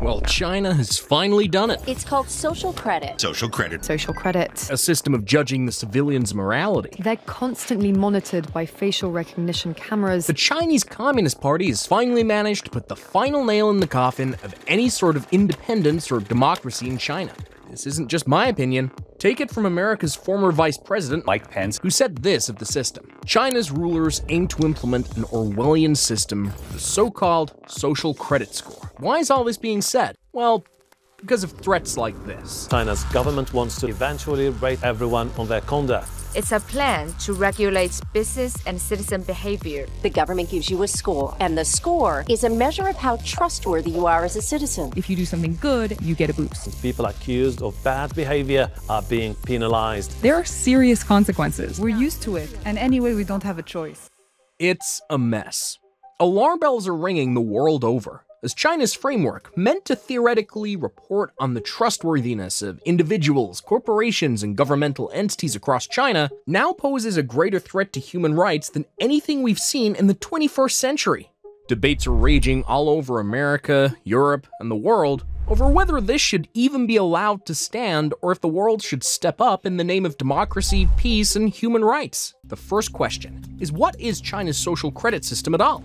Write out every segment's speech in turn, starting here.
Well, China has finally done it. It's called social credit. Social credit. Social credit. A system of judging the civilians' morality. They're constantly monitored by facial recognition cameras. The Chinese Communist Party has finally managed to put the final nail in the coffin of any sort of independence or democracy in China. This isn't just my opinion. Take it from America's former Vice President, Mike Pence, who said this of the system. China's rulers aim to implement an Orwellian system for the so-called social credit score. Why is all this being said? Well, because of threats like this. China's government wants to eventually rate everyone on their conduct. It's a plan to regulate business and citizen behavior. The government gives you a score, and the score is a measure of how trustworthy you are as a citizen. If you do something good, you get a boost. People accused of bad behavior are being penalized. There are serious consequences. We're used to it, and anyway, we don't have a choice. It's a mess. Alarm bells are ringing the world over, as China's framework, meant to theoretically report on the trustworthiness of individuals, corporations, and governmental entities across China, now poses a greater threat to human rights than anything we've seen in the 21st century. Debates are raging all over America, Europe, and the world over whether this should even be allowed to stand or if the world should step up in the name of democracy, peace, and human rights. The first question is, what is China's social credit system at all?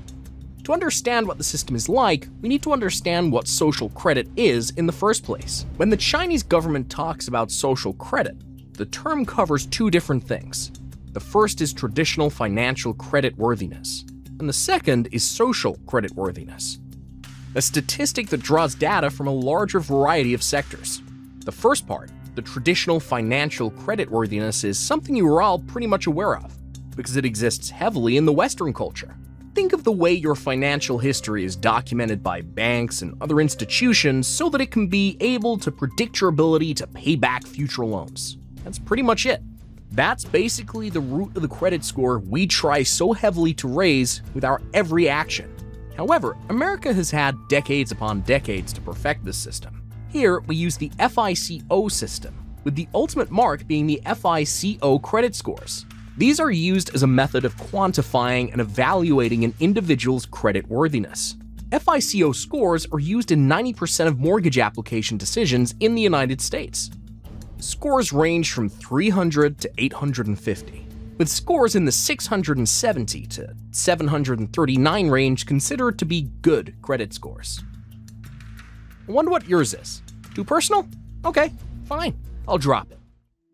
To understand what the system is like, we need to understand what social credit is in the first place. When the Chinese government talks about social credit, the term covers two different things. The first is traditional financial credit worthiness, and the second is social credit worthiness, a statistic that draws data from a larger variety of sectors. The first part, the traditional financial credit worthiness, is something you are all pretty much aware of, because it exists heavily in the Western culture. Think of the way your financial history is documented by banks and other institutions so that it can be able to predict your ability to pay back future loans. That's pretty much it. That's basically the root of the credit score we try so heavily to raise with our every action. However, America has had decades upon decades to perfect this system. Here, we use the FICO system, with the ultimate mark being the FICO credit scores. These are used as a method of quantifying and evaluating an individual's credit worthiness. FICO scores are used in 90% of mortgage application decisions in the United States. Scores range from 300 to 850, with scores in the 670 to 739 range considered to be good credit scores. I wonder what yours is. Too personal? Okay, fine, I'll drop it.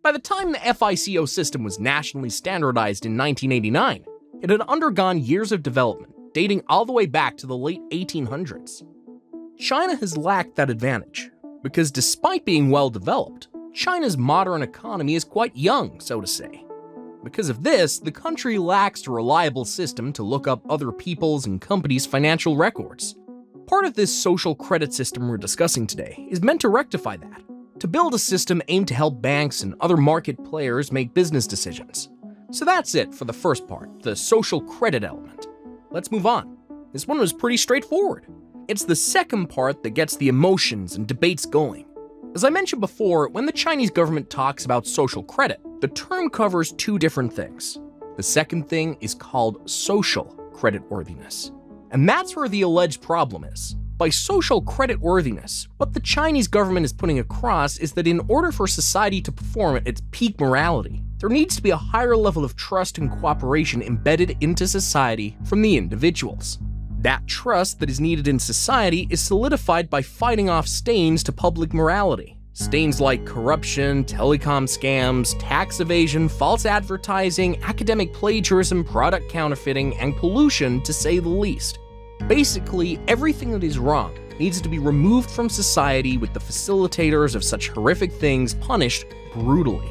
By the time the FICO system was nationally standardized in 1989, it had undergone years of development, dating all the way back to the late 1800s. China has lacked that advantage, because despite being well developed, China's modern economy is quite young, so to say. Because of this, the country lacks a reliable system to look up other people's and companies' financial records. Part of this social credit system we're discussing today is meant to rectify that, to build a system aimed to help banks and other market players make business decisions. So that's it for the first part, the social credit element. Let's move on. This one was pretty straightforward. It's the second part that gets the emotions and debates going. As I mentioned before, when the Chinese government talks about social credit, the term covers two different things. The second thing is called social credit worthiness. And that's where the alleged problem is. By social credit worthiness, what the Chinese government is putting across is that in order for society to perform at its peak morality, there needs to be a higher level of trust and cooperation embedded into society from the individuals. That trust that is needed in society is solidified by fighting off stains to public morality. Stains like corruption, telecom scams, tax evasion, false advertising, academic plagiarism, product counterfeiting, and pollution, to say the least. Basically, everything that is wrong needs to be removed from society, with the facilitators of such horrific things punished brutally.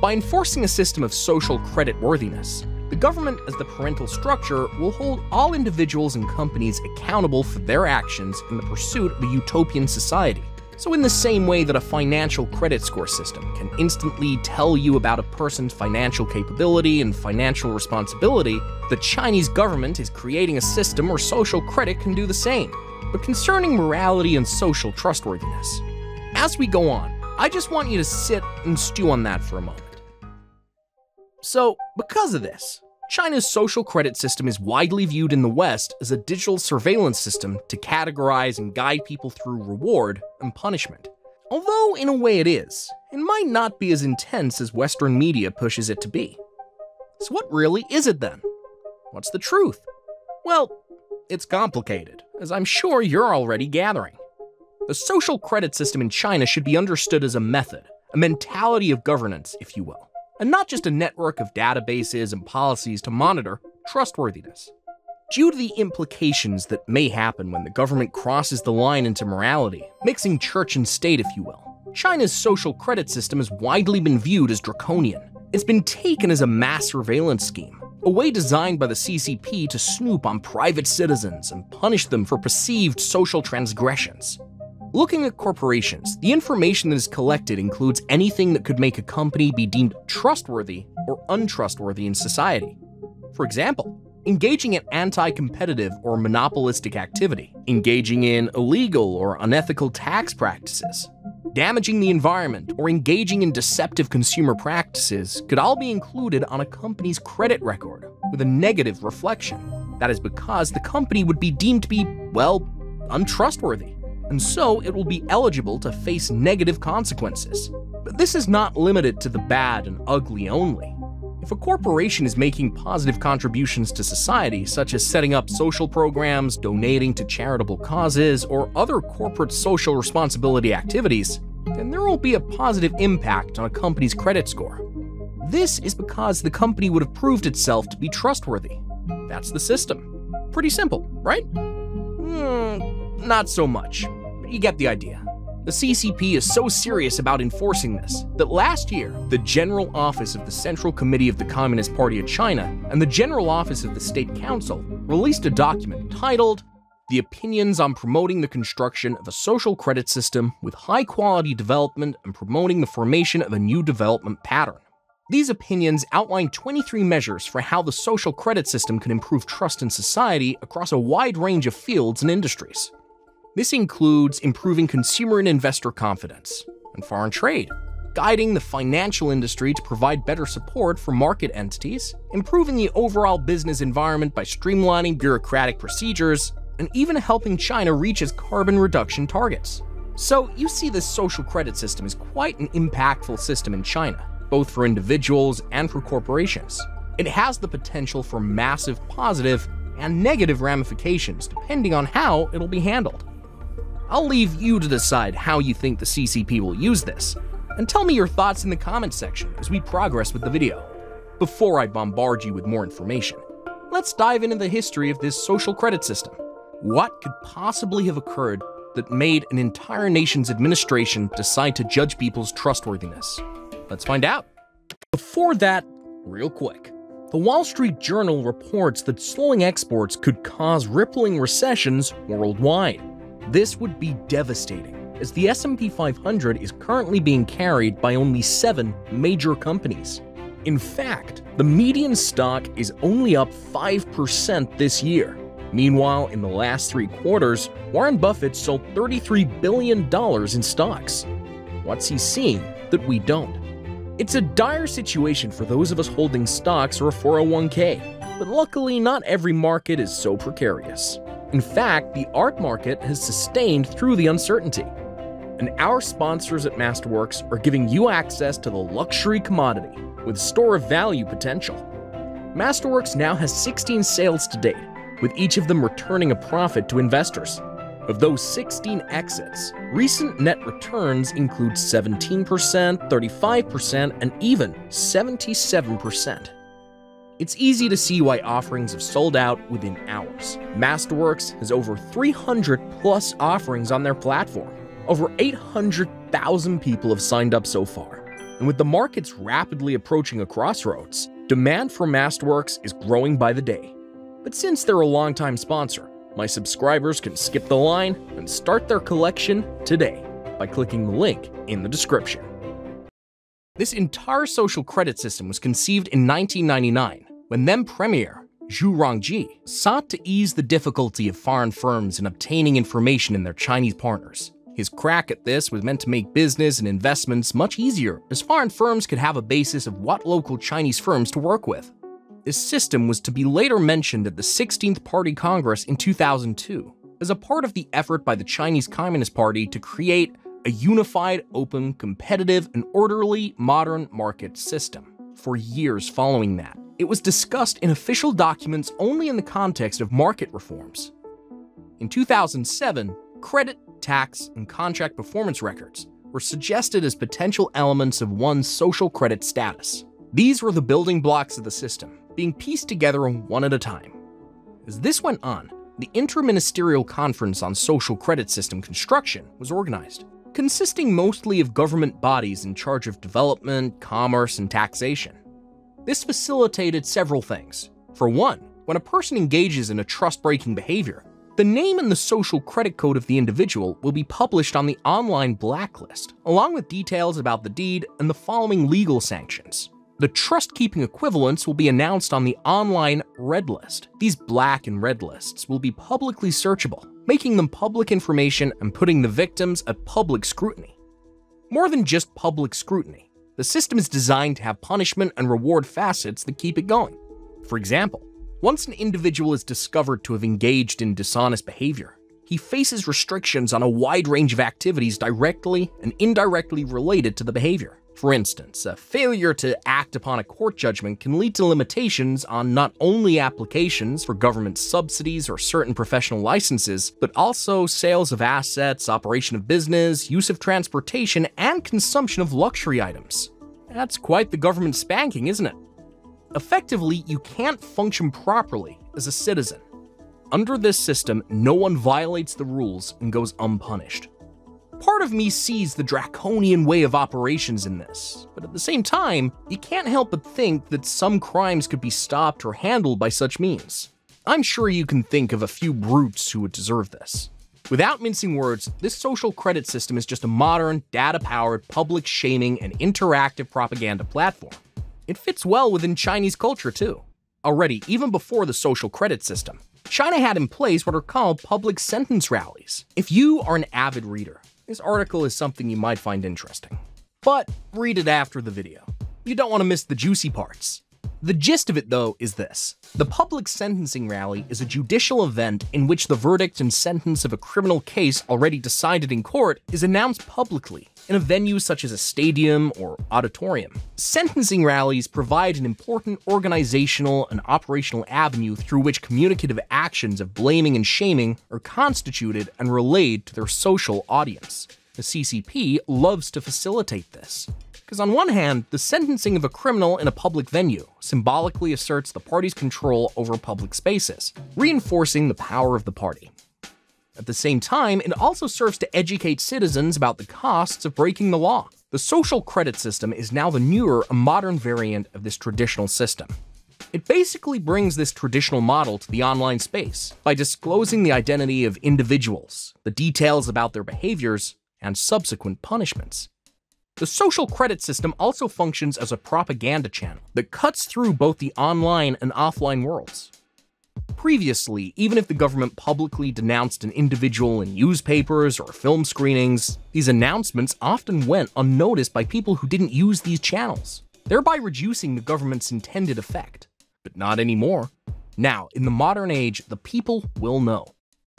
By enforcing a system of social credit worthiness, the government as the parental structure will hold all individuals and companies accountable for their actions in the pursuit of a utopian society. So in the same way that a financial credit score system can instantly tell you about a person's financial capability and financial responsibility, the Chinese government is creating a system where social credit can do the same, but concerning morality and social trustworthiness. As we go on, I just want you to sit and stew on that for a moment. So, because of this, China's social credit system is widely viewed in the West as a digital surveillance system to categorize and guide people through reward and punishment. Although, in a way it might not be as intense as Western media pushes it to be. So what really is it then? What's the truth? Well, it's complicated, as I'm sure you're already gathering. The social credit system in China should be understood as a method, a mentality of governance, if you will, and not just a network of databases and policies to monitor trustworthiness. Due to the implications that may happen when the government crosses the line into morality, mixing church and state, if you will, China's social credit system has widely been viewed as draconian. It's been taken as a mass surveillance scheme, a way designed by the CCP to snoop on private citizens and punish them for perceived social transgressions. Looking at corporations, the information that is collected includes anything that could make a company be deemed trustworthy or untrustworthy in society. For example, engaging in anti-competitive or monopolistic activity, engaging in illegal or unethical tax practices, damaging the environment, or engaging in deceptive consumer practices could all be included on a company's credit record with a negative reflection. That is because the company would be deemed to be, well, untrustworthy, and so it will be eligible to face negative consequences. But this is not limited to the bad and ugly only. If a corporation is making positive contributions to society, such as setting up social programs, donating to charitable causes, or other corporate social responsibility activities, then there will be a positive impact on a company's credit score. This is because the company would have proved itself to be trustworthy. That's the system. Pretty simple, right? Not so much, but you get the idea. The CCP is so serious about enforcing this that last year, the General Office of the Central Committee of the Communist Party of China and the General Office of the State Council released a document titled The Opinions on Promoting the Construction of a Social Credit System with High-Quality Development and Promoting the Formation of a New Development Pattern. These opinions outline 23 measures for how the social credit system can improve trust in society across a wide range of fields and industries. This includes improving consumer and investor confidence and foreign trade, guiding the financial industry to provide better support for market entities, improving the overall business environment by streamlining bureaucratic procedures, and even helping China reach its carbon reduction targets. So you see, this social credit system is quite an impactful system in China, both for individuals and for corporations. It has the potential for massive positive and negative ramifications depending on how it'll be handled. I'll leave you to decide how you think the CCP will use this, and tell me your thoughts in the comments section as we progress with the video. Before I bombard you with more information, let's dive into the history of this social credit system. What could possibly have occurred that made an entire nation's administration decide to judge people's trustworthiness? Let's find out. Before that, real quick, the Wall Street Journal reports that slowing exports could cause rippling recessions worldwide. This would be devastating, as the S&P 500 is currently being carried by only 7 major companies. In fact, the median stock is only up 5% this year. Meanwhile, in the last 3 quarters, Warren Buffett sold $33 billion in stocks. What's he seeing that we don't? It's a dire situation for those of us holding stocks or a 401k, but luckily not every market is so precarious. In fact, the art market has sustained through the uncertainty. And our sponsors at Masterworks are giving you access to the luxury commodity with store of value potential. Masterworks now has 16 sales to date, with each of them returning a profit to investors. Of those 16 exits, recent net returns include 17%, 35%, and even 77%. It's easy to see why offerings have sold out within hours. Masterworks has over 300 plus offerings on their platform. Over 800,000 people have signed up so far. And with the markets rapidly approaching a crossroads, demand for Masterworks is growing by the day. But since they're a longtime sponsor, my subscribers can skip the line and start their collection today by clicking the link in the description. This entire social credit system was conceived in 1999, when then Premier Zhu Rongji sought to ease the difficulty of foreign firms in obtaining information in their Chinese partners. His crack at this was meant to make business and investments much easier, as foreign firms could have a basis of what local Chinese firms to work with. This system was to be later mentioned at the 16th Party Congress in 2002 as a part of the effort by the Chinese Communist Party to create a unified, open, competitive, and orderly modern market system. For years following that, it was discussed in official documents only in the context of market reforms. In 2007, credit, tax, and contract performance records were suggested as potential elements of one's social credit status. These were the building blocks of the system, being pieced together one at a time. As this went on, the Interministerial Conference on Social Credit System Construction was organized, consisting mostly of government bodies in charge of development, commerce, and taxation. This facilitated several things. For one, when a person engages in a trust-breaking behavior, the name and the social credit code of the individual will be published on the online blacklist, along with details about the deed and the following legal sanctions. The trust-keeping equivalents will be announced on the online red list. These black and red lists will be publicly searchable, making them public information and putting the victims at public scrutiny. More than just public scrutiny, the system is designed to have punishment and reward facets that keep it going. For example, once an individual is discovered to have engaged in dishonest behavior, he faces restrictions on a wide range of activities directly and indirectly related to the behavior. For instance, a failure to act upon a court judgment can lead to limitations on not only applications for government subsidies or certain professional licenses, but also sales of assets, operation of business, use of transportation, and consumption of luxury items. That's quite the government spanking, isn't it? Effectively, you can't function properly as a citizen. Under this system, no one violates the rules and goes unpunished. Part of me sees the draconian way of operations in this, but at the same time, you can't help but think that some crimes could be stopped or handled by such means. I'm sure you can think of a few brutes who would deserve this. Without mincing words, this social credit system is just a modern, data-powered, public shaming and interactive propaganda platform. It fits well within Chinese culture too. Already, even before the social credit system, China had in place what are called public sentence rallies. If you are an avid reader, this article is something you might find interesting. But read it after the video. You don't want to miss the juicy parts. The gist of it, though, is this. The public sentencing rally is a judicial event in which the verdict and sentence of a criminal case already decided in court is announced publicly in a venue such as a stadium or auditorium. Sentencing rallies provide an important organizational and operational avenue through which communicative actions of blaming and shaming are constituted and relayed to their social audience. The CCP loves to facilitate this. Because on one hand, the sentencing of a criminal in a public venue symbolically asserts the party's control over public spaces, reinforcing the power of the party. At the same time, it also serves to educate citizens about the costs of breaking the law. The social credit system is now the newer, modern variant of this traditional system. It basically brings this traditional model to the online space by disclosing the identity of individuals, the details about their behaviors, and subsequent punishments. The social credit system also functions as a propaganda channel that cuts through both the online and offline worlds. Previously, even if the government publicly denounced an individual in newspapers or film screenings, these announcements often went unnoticed by people who didn't use these channels, thereby reducing the government's intended effect. But not anymore. Now, in the modern age, the people will know.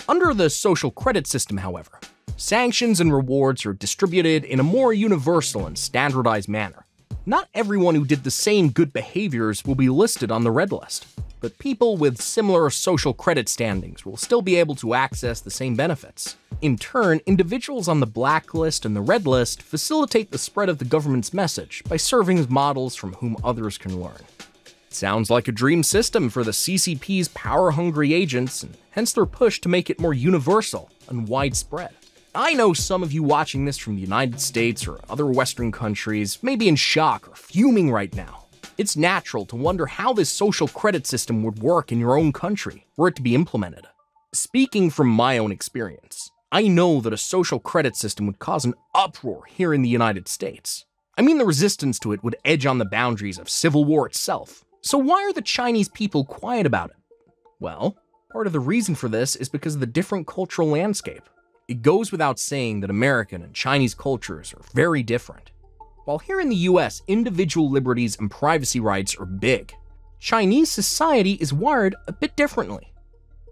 Under the social credit system, however, sanctions and rewards are distributed in a more universal and standardized manner. Not everyone who did the same good behaviors will be listed on the red list, but people with similar social credit standings will still be able to access the same benefits. In turn, individuals on the blacklist and the red list facilitate the spread of the government's message by serving as models from whom others can learn. It sounds like a dream system for the CCP's power-hungry agents, and hence their push to make it more universal and widespread. I know some of you watching this from the United States or other Western countries may be in shock or fuming right now. It's natural to wonder how this social credit system would work in your own country, were it to be implemented. Speaking from my own experience, I know that a social credit system would cause an uproar here in the United States. I mean, the resistance to it would edge on the boundaries of civil war itself. So why are the Chinese people quiet about it? Well, part of the reason for this is because of the different cultural landscape. It goes without saying that American and Chinese cultures are very different. While here in the US, individual liberties and privacy rights are big, Chinese society is wired a bit differently.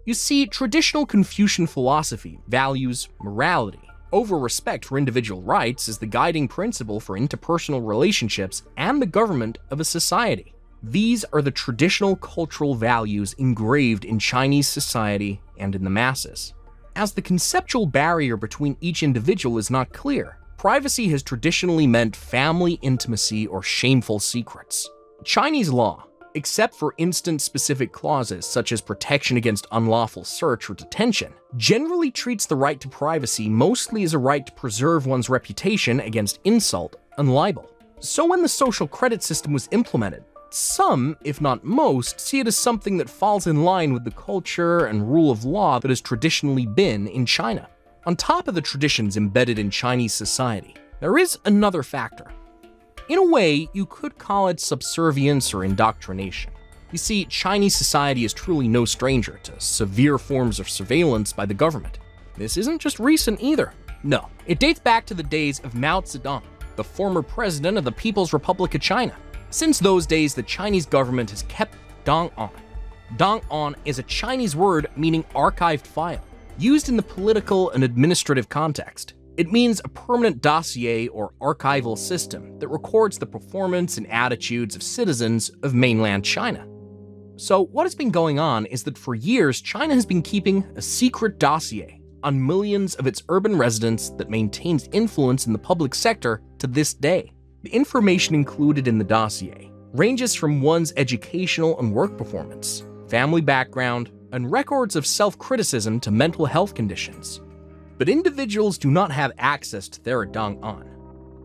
You see, traditional Confucian philosophy values morality over respect for individual rights as the guiding principle for interpersonal relationships and the government of a society. These are the traditional cultural values engraved in Chinese society and in the masses. As the conceptual barrier between each individual is not clear, privacy has traditionally meant family intimacy or shameful secrets. Chinese law, except for instance-specific clauses such as protection against unlawful search or detention, generally treats the right to privacy mostly as a right to preserve one's reputation against insult and libel. So when the social credit system was implemented, some, if not most, see it as something that falls in line with the culture and rule of law that has traditionally been in China. On top of the traditions embedded in Chinese society, there is another factor. In a way, you could call it subservience or indoctrination. You see, Chinese society is truly no stranger to severe forms of surveillance by the government. This isn't just recent either. No, it dates back to the days of Mao Zedong, the former president of the People's Republic of China. Since those days, the Chinese government has kept Dong'an. Dong'an is a Chinese word meaning archived file, used in the political and administrative context. It means a permanent dossier or archival system that records the performance and attitudes of citizens of mainland China. So what has been going on is that for years, China has been keeping a secret dossier on millions of its urban residents that maintains influence in the public sector to this day. The information included in the dossier ranges from one's educational and work performance, family background, and records of self-criticism to mental health conditions. But individuals do not have access to their Dong'an.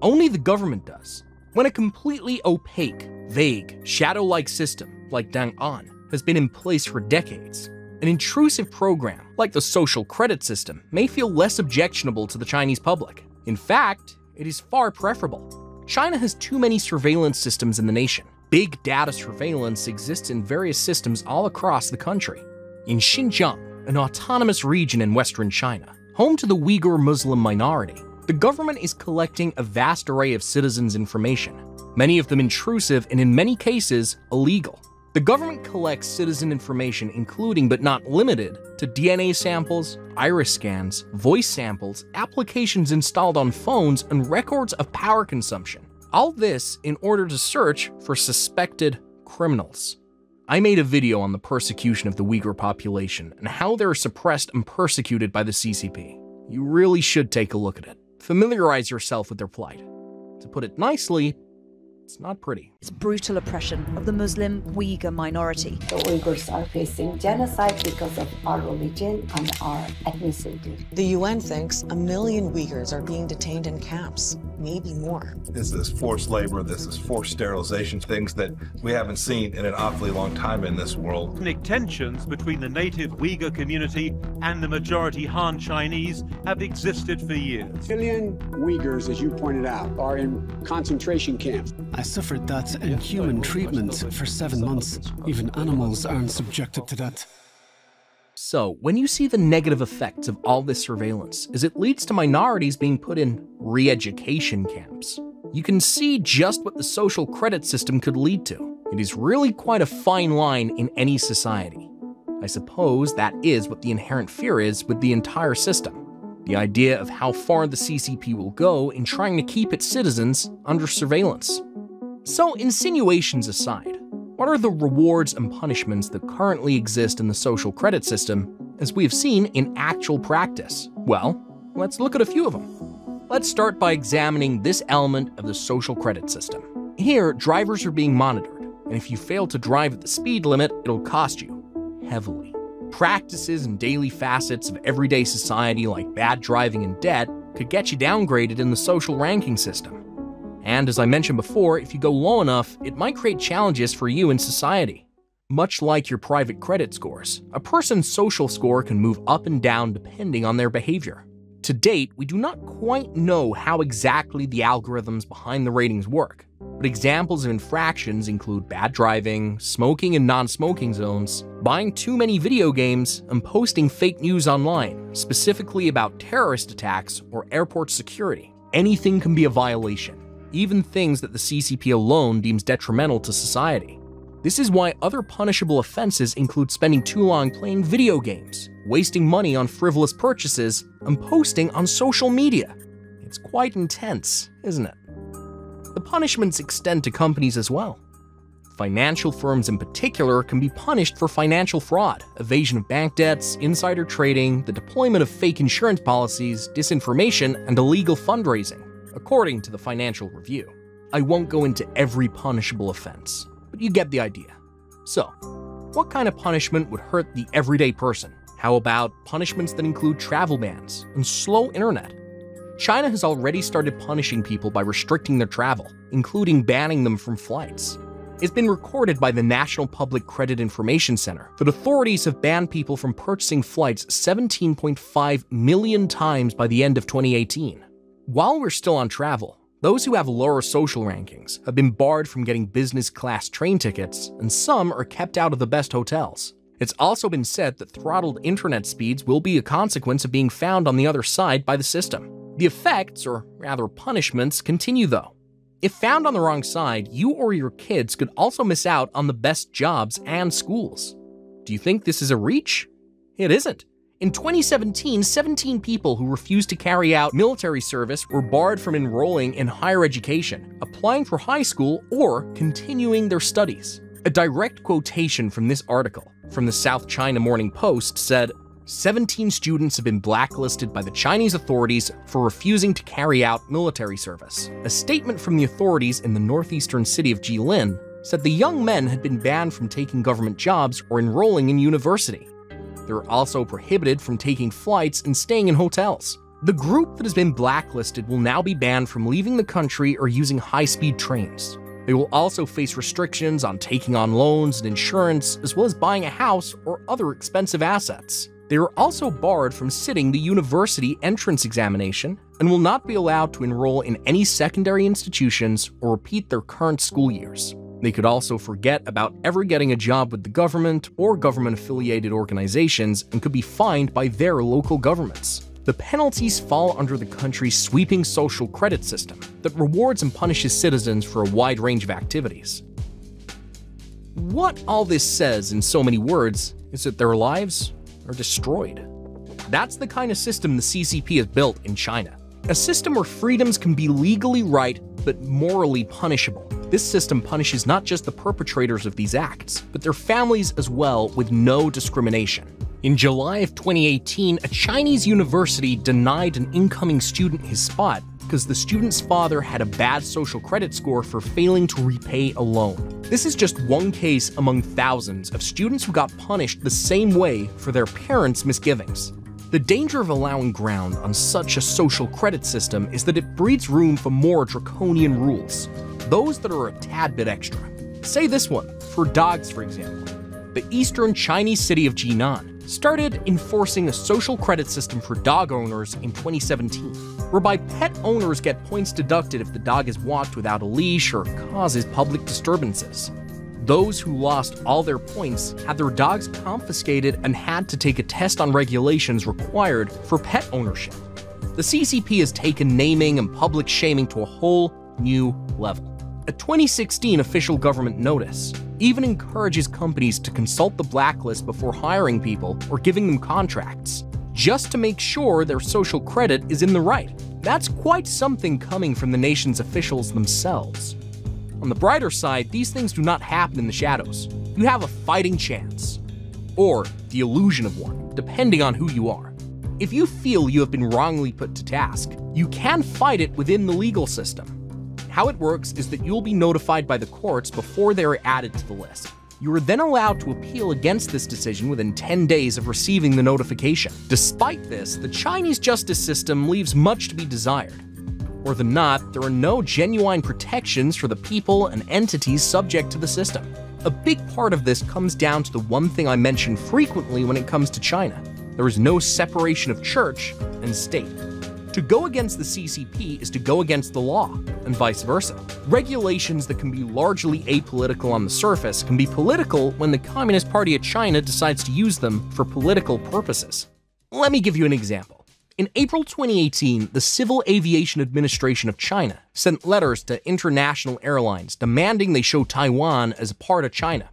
Only the government does. When a completely opaque, vague, shadow-like system like Dong'an has been in place for decades, an intrusive program like the social credit system may feel less objectionable to the Chinese public. In fact, it is far preferable. China has too many surveillance systems in the nation. Big data surveillance exists in various systems all across the country. In Xinjiang, an autonomous region in western China, home to the Uyghur Muslim minority, the government is collecting a vast array of citizens' information, many of them intrusive and in many cases illegal. The government collects citizen information including but not limited to DNA samples, iris scans, voice samples, applications installed on phones, and records of power consumption. All this in order to search for suspected criminals. I made a video on the persecution of the Uyghur population and how they're suppressed and persecuted by the CCP. You really should take a look at it. Familiarize yourself with their plight. To put it nicely, it's not pretty. It's brutal oppression of the Muslim Uyghur minority. The Uyghurs are facing genocide because of our religion and our ethnicity. The UN thinks 1 million Uyghurs are being detained in camps, maybe more. This is forced labor, this is forced sterilization, things that we haven't seen in an awfully long time in this world. Ethnic tensions between the native Uyghur community and the majority Han Chinese have existed for years. 1 million Uyghurs, as you pointed out, are in concentration camps. I suffered that inhuman treatment for 7 months. Even animals aren't subjected to that. So, when you see the negative effects of all this surveillance, as it leads to minorities being put in re-education camps, you can see just what the social credit system could lead to. It is really quite a fine line in any society. I suppose that is what the inherent fear is with the entire system. The idea of how far the CCP will go in trying to keep its citizens under surveillance. So, insinuations aside, what are the rewards and punishments that currently exist in the social credit system, as we have seen in actual practice? Well, let's look at a few of them. Let's start by examining this element of the social credit system. Here, drivers are being monitored, and if you fail to drive at the speed limit, it'll cost you heavily. Practices and daily facets of everyday society like bad driving and debt could get you downgraded in the social ranking system. And as I mentioned before, if you go low enough, it might create challenges for you in society. Much like your private credit scores, a person's social score can move up and down depending on their behavior. To date, we do not quite know how exactly the algorithms behind the ratings work, but examples of infractions include bad driving, smoking in non-smoking zones, buying too many video games, and posting fake news online, specifically about terrorist attacks or airport security. Anything can be a violation, even things that the CCP alone deems detrimental to society. This is why other punishable offenses include spending too long playing video games, wasting money on frivolous purchases, and posting on social media. It's quite intense, isn't it? The punishments extend to companies as well. Financial firms in particular can be punished for financial fraud, evasion of bank debts, insider trading, the deployment of fake insurance policies, disinformation, and illegal fundraising, according to the Financial Review. I won't go into every punishable offense, but you get the idea. So, what kind of punishment would hurt the everyday person? How about punishments that include travel bans and slow internet? China has already started punishing people by restricting their travel, including banning them from flights. It's been recorded by the National Public Credit Information Center that authorities have banned people from purchasing flights 17.5 million times by the end of 2018. While we're still on travel, those who have lower social rankings have been barred from getting business class train tickets, and some are kept out of the best hotels. It's also been said that throttled internet speeds will be a consequence of being found on the other side by the system. The effects, or rather punishments, continue though. If found on the wrong side, you or your kids could also miss out on the best jobs and schools. Do you think this is a reach? It isn't. In 2017, 17 people who refused to carry out military service were barred from enrolling in higher education, applying for high school, or continuing their studies. A direct quotation from this article, from the South China Morning Post, said, 17 students have been blacklisted by the Chinese authorities for refusing to carry out military service. A statement from the authorities in the northeastern city of Jilin said the young men had been banned from taking government jobs or enrolling in university. They were also prohibited from taking flights and staying in hotels. The group that has been blacklisted will now be banned from leaving the country or using high-speed trains. They will also face restrictions on taking on loans and insurance, as well as buying a house or other expensive assets. They are also barred from sitting the university entrance examination and will not be allowed to enroll in any secondary institutions or repeat their current school years. They could also forget about ever getting a job with the government or government-affiliated organizations and could be fined by their local governments. The penalties fall under the country's sweeping social credit system that rewards and punishes citizens for a wide range of activities. What all this says in so many words is that their lives are destroyed. That's the kind of system the CCP has built in China. A system where freedoms can be legally right, but morally punishable. This system punishes not just the perpetrators of these acts, but their families as well, with no discrimination. In July of 2018, a Chinese university denied an incoming student his spot because the student's father had a bad social credit score for failing to repay a loan. This is just one case among thousands of students who got punished the same way for their parents' misgivings. The danger of allowing ground on such a social credit system is that it breeds room for more draconian rules, those that are a tad bit extra. Say this one, for dogs for example. The eastern Chinese city of Jinan started enforcing a social credit system for dog owners in 2017, whereby pet owners get points deducted if the dog is walked without a leash or causes public disturbances. Those who lost all their points had their dogs confiscated and had to take a test on regulations required for pet ownership. The CCP has taken naming and public shaming to a whole new level. A 2016 official government notice even encourages companies to consult the blacklist before hiring people or giving them contracts, just to make sure their social credit is in the right. That's quite something coming from the nation's officials themselves. On the brighter side, these things do not happen in the shadows. You have a fighting chance, or the illusion of one, depending on who you are. If you feel you have been wrongly put to task, you can fight it within the legal system. How it works is that you'll be notified by the courts before they are added to the list. You are then allowed to appeal against this decision within 10 days of receiving the notification. Despite this, the Chinese justice system leaves much to be desired. More than not, there are no genuine protections for the people and entities subject to the system. A big part of this comes down to the one thing I mention frequently when it comes to China. There is no separation of church and state. To go against the CCP is to go against the law, and vice versa. Regulations that can be largely apolitical on the surface can be political when the Communist Party of China decides to use them for political purposes. Let me give you an example. In April 2018, the Civil Aviation Administration of China sent letters to international airlines demanding they show Taiwan as a part of China,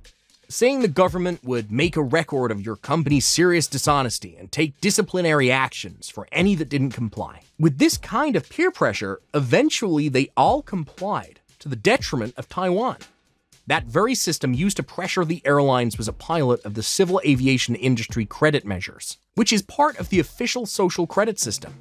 saying the government would make a record of your company's serious dishonesty and take disciplinary actions for any that didn't comply. With this kind of peer pressure, eventually they all complied, to the detriment of Taiwan. That very system used to pressure the airlines was a pilot of the civil aviation industry credit measures, which is part of the official social credit system.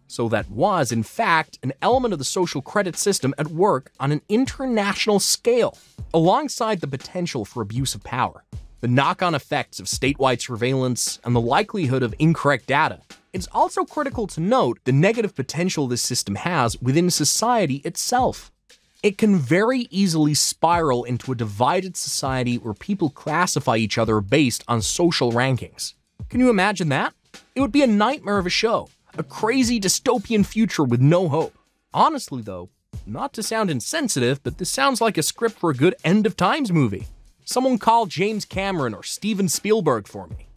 So that was, in fact, an element of the social credit system at work on an international scale, alongside the potential for abuse of power, the knock-on effects of statewide surveillance, and the likelihood of incorrect data. It's also critical to note the negative potential this system has within society itself. It can very easily spiral into a divided society where people classify each other based on social rankings. Can you imagine that? It would be a nightmare of a show, a crazy dystopian future with no hope. Honestly though, not to sound insensitive, but this sounds like a script for a good end of times movie. Someone call James Cameron or Steven Spielberg for me.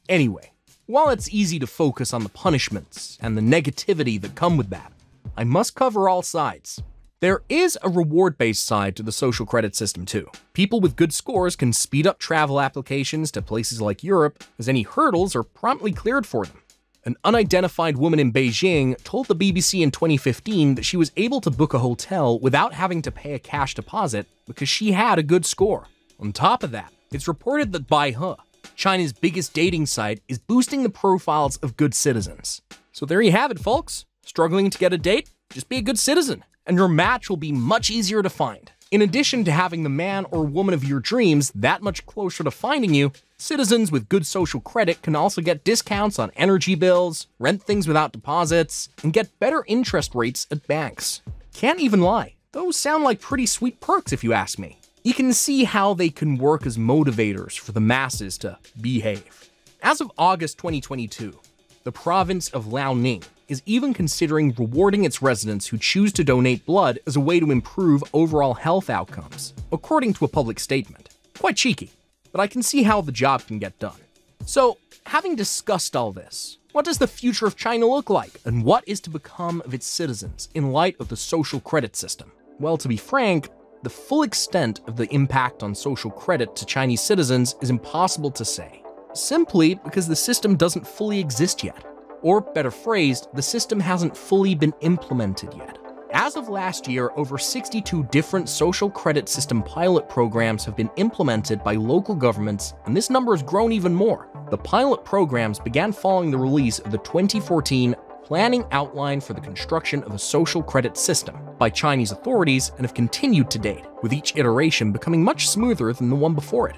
Anyway, while it's easy to focus on the punishments and the negativity that come with that, I must cover all sides. There is a reward-based side to the social credit system too. People with good scores can speed up travel applications to places like Europe, as any hurdles are promptly cleared for them. An unidentified woman in Beijing told the BBC in 2015 that she was able to book a hotel without having to pay a cash deposit because she had a good score. On top of that, it's reported that Baihe, China's biggest dating site, is boosting the profiles of good citizens. So there you have it, folks. Struggling to get a date? Just be a good citizen, and your match will be much easier to find. In addition to having the man or woman of your dreams that much closer to finding you, citizens with good social credit can also get discounts on energy bills, rent things without deposits, and get better interest rates at banks. Can't even lie, those sound like pretty sweet perks if you ask me. You can see how they can work as motivators for the masses to behave. As of August 2022, the province of Liaoning is even considering rewarding its residents who choose to donate blood as a way to improve overall health outcomes, according to a public statement. Quite cheeky, but I can see how the job can get done. So, having discussed all this, what does the future of China look like, and what is to become of its citizens in light of the social credit system? Well, to be frank, the full extent of the impact on social credit to Chinese citizens is impossible to say, simply because the system doesn't fully exist yet. Or, better phrased, the system hasn't fully been implemented yet. As of last year, over 62 different social credit system pilot programs have been implemented by local governments, and this number has grown even more. The pilot programs began following the release of the 2014 Planning Outline for the Construction of a Social Credit System by Chinese authorities and have continued to date, with each iteration becoming much smoother than the one before it.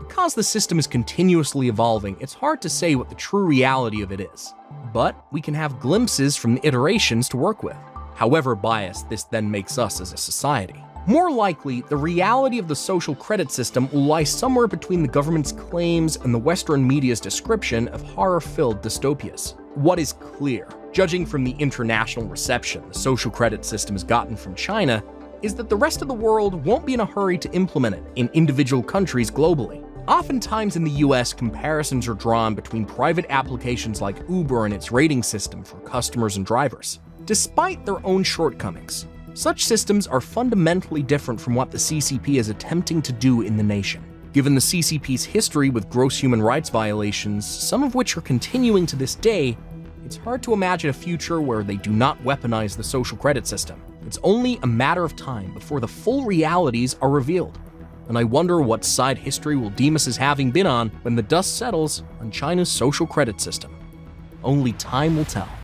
Because the system is continuously evolving, it's hard to say what the true reality of it is, but we can have glimpses from the iterations to work with, however biased this then makes us as a society. More likely, the reality of the social credit system will lie somewhere between the government's claims and the Western media's description of horror-filled dystopias. What is clear, judging from the international reception the social credit system has gotten from China, is that the rest of the world won't be in a hurry to implement it in individual countries globally. Oftentimes in the US, comparisons are drawn between private applications like Uber and its rating system for customers and drivers. Despite their own shortcomings, such systems are fundamentally different from what the CCP is attempting to do in the nation. Given the CCP's history with gross human rights violations, some of which are continuing to this day, it's hard to imagine a future where they do not weaponize the social credit system. It's only a matter of time before the full realities are revealed. And I wonder what side history will deem us as having been on when the dust settles on China's social credit system. Only time will tell.